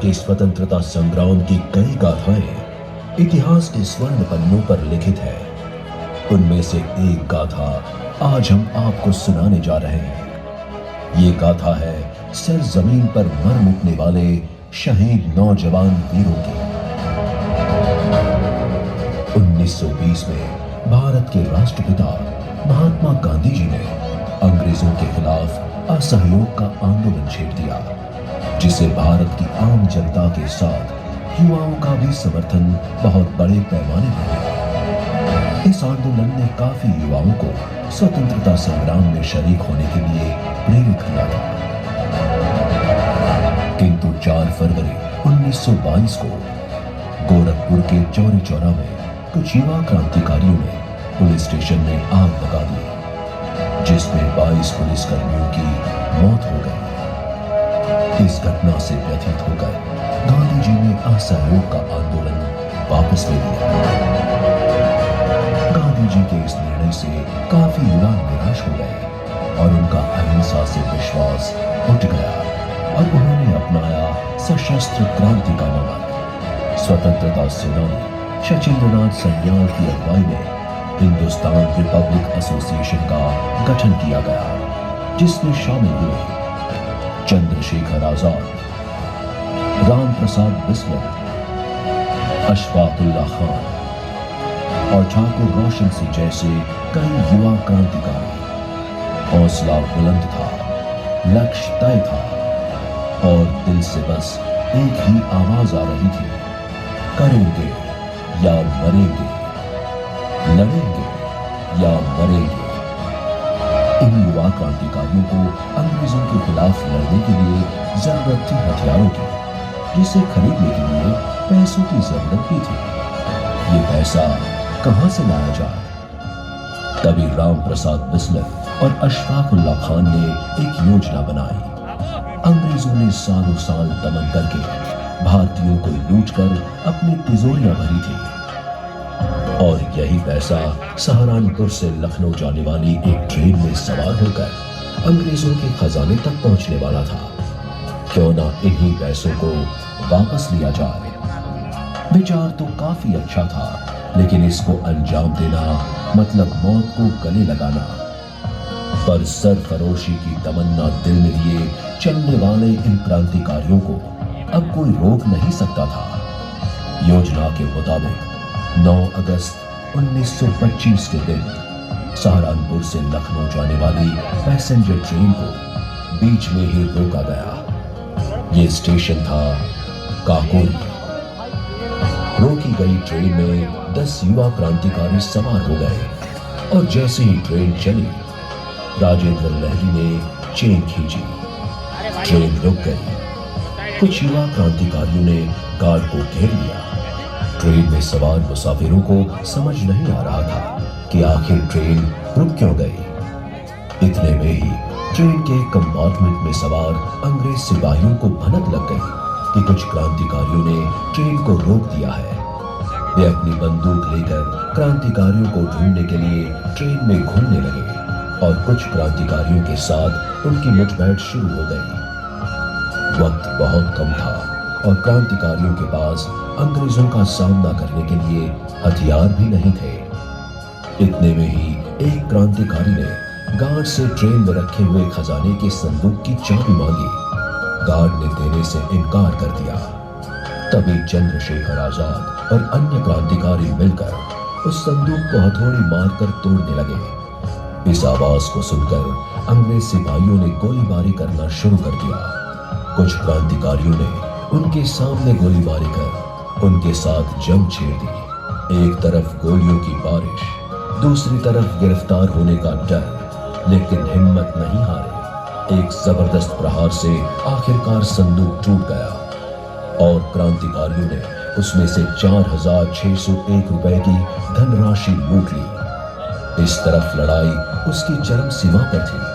के स्वतंत्रता संग्राम की कई गाथाएं इतिहास के स्वर्ण पन्नों पर लिखित है। उनमें से एक गाथा आज हम आपको सुनाने जा रहे हैं। ये गाथा है सर जमीन पर मर मिटने वाले शहीद नौजवान वीरों की। 1920 में भारत के राष्ट्रपिता महात्मा गांधी जी ने अंग्रेजों के खिलाफ असहयोग का आंदोलन छेड़ दिया, जिसे भारत की आम जनता के साथ युवाओं का भी समर्थन बहुत बड़े पैमाने पर मिला। इस आंदोलन ने काफी युवाओं को स्वतंत्रता संग्राम में शरीक होने के लिए प्रेरित किया था। किंतु 4 फरवरी 1922 को गोरखपुर के चौरी चौरा में कुछ युवा क्रांतिकारियों ने पुलिस स्टेशन में आग लगा दी, जिसमें 22 पुलिसकर्मियों की मौत हो गई। इस घटना से व्यथित होकर गांधी जी ने असहयोग का आंदोलन वापस ले लिया। गांधी जी के इस निर्णय से काफी युवा निराश हो गए और उनका अहिंसा से विश्वास उठ गया और उन्होंने अपनाया सशस्त्र क्रांति का मार्ग। स्वतंत्रता सेनानी शचीन्द्रनाथ सन्याल की अगुवाई में हिंदुस्तान रिपब्लिक एसोसिएशन का गठन किया गया, जिसमें शामिल हुए चंद्रशेखर आजाद, राम प्रसाद बिस्मिल, अशफाक उल्लाह खान और ठाकुर रोशन सिंह जैसे कई युवा क्रांतिकारी। हौसला बुलंद था, लक्ष्य तय था और दिल से बस एक ही आवाज आ रही थी, करेंगे या मरेंगे, लड़ेंगे या मरेंगे। इन युवा क्रांतिकारियों को अंग्रेजों के खिलाफ लड़ने के लिए जरूरत थी हथियारों की, जिसे खरीदने के लिए पैसों की जरूरत भी थी। ये पैसा कहां से लाया जाए? तभी राम प्रसाद बिस्मिल और अशफाक उल्लाह खान ने एक योजना बनाई। अंग्रेजों ने सालों साल दमन करके भारतीयों को लूटकर अपनी तिजोरियां भरी थी और यही पैसा सहारनपुर से लखनऊ जाने वाली एक ट्रेन में सवार होकर अंग्रेजों के खजाने तक पहुंचने वाला था। क्यों ना इन्हीं पैसों को वापस लिया जाए। विचार तो काफी अच्छा था, लेकिन इसको अंजाम देना मतलब मौत को गले लगाना। पर सरफरोशी की तमन्ना दिल में लिए चलने वाले इन क्रांतिकारियों को अब कोई रोक नहीं सकता था। योजना के मुताबिक 9 अगस्त 1925 के दिन सहारनपुर से लखनऊ जाने वाली पैसेंजर ट्रेन को बीच में ही रोका गया। ये स्टेशन था काकोरी। रोकी गई ट्रेन में 10 युवा क्रांतिकारी सवार हो गए और जैसे ही ट्रेन चली, राजेंद्र लहरी ने चेन खींची। ट्रेन रुक गई। कुछ युवा क्रांतिकारियों ने गार्ड को घेर लिया। ट्रेन में सवार मुसाफिरों को समझ नहीं आ रहा था कि आखिर ट्रेन रुक क्यों गई। इतने में ही ट्रेन के कंपार्टमेंट में सवार अंग्रेज सिपाहियों को भनक लग गई कि कुछ क्रांतिकारियों ने ट्रेन को रोक दिया है। वे अपनी बंदूक लेकर क्रांतिकारियों को ढूंढने के लिए ट्रेन में घूमने लगे और कुछ क्रांतिकारियों के साथ उनकी मुठभेड़ शुरू हो गई। वक्त बहुत कम था और क्रांतिकारियों के पास अंग्रेजों का सामना करने के लिए हथियार भी नहीं थे। इतने में ही एक क्रांतिकारी ने गार्ड से ट्रेन में रखे हुए खजाने के संदूक की चाबी मांगी। गार्ड ने देने से इनकार कर दिया। तभी चंद्रशेखर आजाद और अन्य क्रांतिकारी मिलकर उस संदूक को हथौड़ी मारकर तोड़ने लगे। इस आवाज को सुनकर अंग्रेज सिपाहियों ने गोलीबारी करना शुरू कर दिया। कुछ क्रांतिकारियों ने उनके सामने गोलीबारी कर उनके साथ जंग छेड़ दी। एक तरफ गोलियों की बारिश, दूसरी तरफ गिरफ्तार होने का डर, लेकिन हिम्मत नहीं हारे। एक जबरदस्त प्रहार से आखिरकार संदूक टूट गया और क्रांतिकारियों ने उसमें से 4601 रुपए की धनराशि लूट ली। इस तरफ लड़ाई उसकी चरम सीमा पर थी।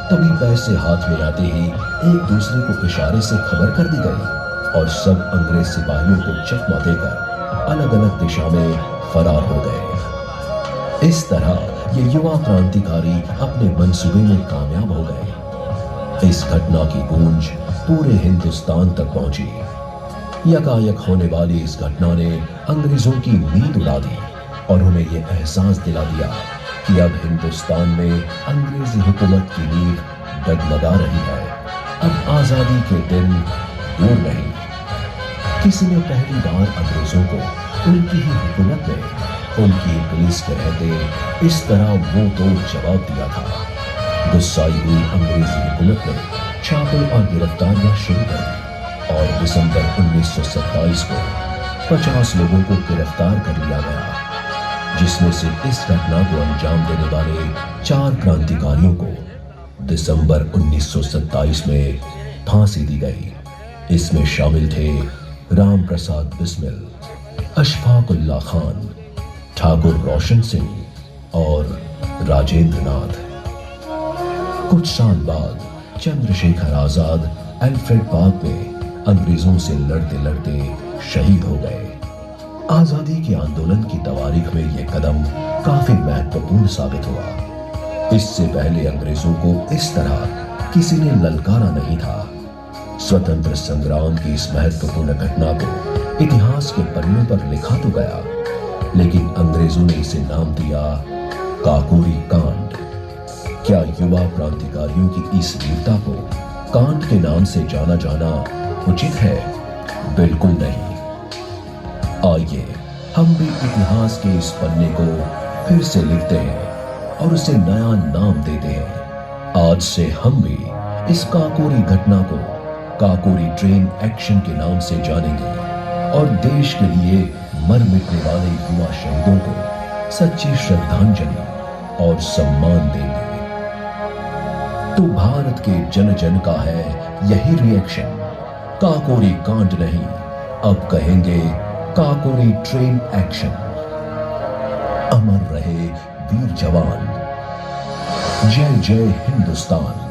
तभी पैसे हाथ में आते ही एक दूसरे को इशारे से खबर कर दी गई और सब अंग्रेज सिपाहियों को चकमा देकर अलग अलग दिशा में फरार हो गए। इस तरह ये युवा क्रांतिकारी अपने मंसूबे में कामयाब हो गए। इस घटना की गूंज पूरे हिंदुस्तान तक पहुंची। यकायक होने वाली इस घटना ने अंग्रेजों की नींद उड़ा दी और उन्हें यह एहसास दिला दिया कि अब हिंदुस्तान में अंग्रेजी हुकूमत की नींव डगमगा रही है। अब आजादी के दिन दूर नहीं। किसी ने पहली बार अंग्रेजों को उनकी ही हुकूमत में उनकी पुलिस के रहते इस तरह मुंह तोड़ जवाब दिया था। गुस्साई हुई अंग्रेजी हुकूमत ने छापे और गिरफ्तारियां शुरू कर दी और दिसंबर 1927 को 50 लोगों को गिरफ्तार कर लिया गया, जिसमें से इस घटना को अंजाम देने वाले 4 क्रांतिकारियों को दिसंबर 1927 में फांसी दी गई। इसमें शामिल थे राम प्रसाद बिस्मिल, अशफाकुल्ला खान, ठाकुर रोशन सिंह और राजेंद्र नाथ। कुछ साल बाद चंद्रशेखर आजाद अल्फ्रेड पार्क में अंग्रेजों से लड़ते लड़ते शहीद हो गए। आजादी के आंदोलन की तवारीख में यह कदम काफी महत्वपूर्ण साबित हुआ। इससे पहले अंग्रेजों को इस तरह किसी ने ललकारा नहीं था। स्वतंत्र संग्राम की इस महत्वपूर्ण घटना को इतिहास के पन्नों पर लिखा तो गया, लेकिन अंग्रेजों ने इसे नाम दिया काकोरी कांड। क्या युवा क्रांतिकारियों की इस वीरता को कांड के नाम से जाना जाना उचित है? बिल्कुल नहीं। आइए हम भी इतिहास के इस पन्ने को फिर से लिखते हैं और उसे नया नाम देते हैं। आज से हम भी इस काकोरी घटना को काकोरी ट्रेन एक्शन के नाम से जानेंगे और देश के लिए मर मिटने वाले युवा शहीदों को सच्ची श्रद्धांजलि और सम्मान देंगे। तो भारत के जन जन का है यही रिएक्शन। काकोरी कांड नहीं, अब कहेंगे काकोरी ट्रेन एक्शन। अमर रहे वीर जवान। जय जय हिंदुस्तान।